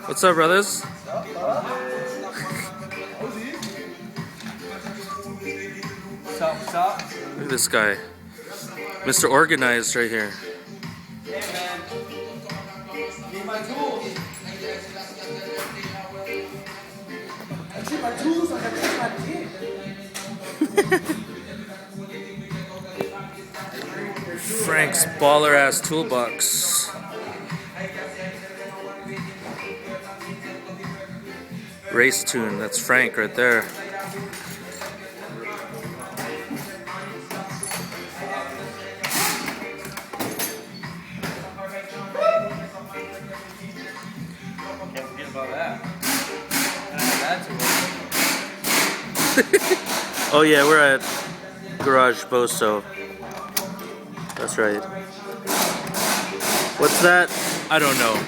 What's up, brothers? What's up? Look at this guy. Mr. Organized right here. Hey man, need my tools. I need my tools, I gotta take my kid. Frank's baller ass toolbox. Race tune, that's Frank right there. Can't forget about that. And I had that to Oh yeah, we're at Garage Boso. That's right. What's that? I don't know.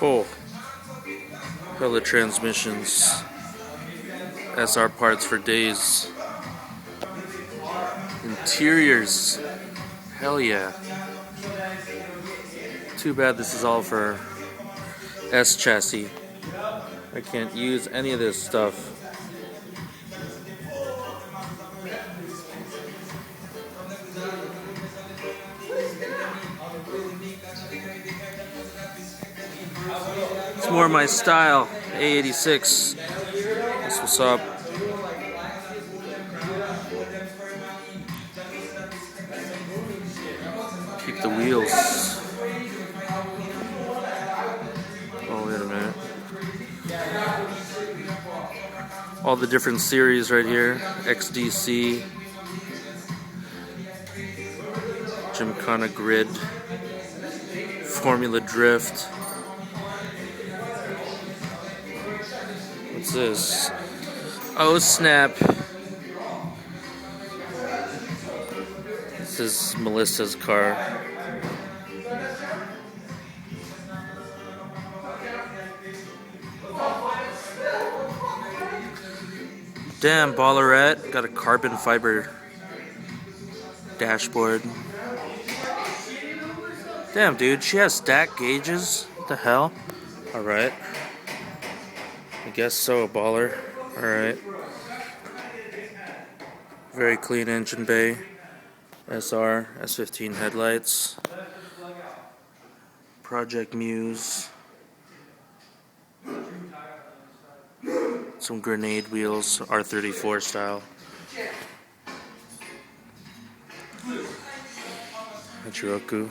Oh, hella transmissions. SR parts for days. Interiors. Hell yeah. Too bad this is all for S chassis. I can't use any of this stuff. It's more my style. AE86. That's what's up. Keep the wheels. Oh, wait a minute. All the different series right here. XDC. Gymkhana Grid. Formula Drift. What's this? Oh snap. This is Melissa's car. Damn, Ballerette. Got a carbon fiber dashboard. Damn, dude, she has stack gauges. What the hell? Alright. I guess so, baller. Alright. Very clean engine bay. SR, S15 headlights. Project Muse. Some grenade wheels, R34 style. Hachiroku.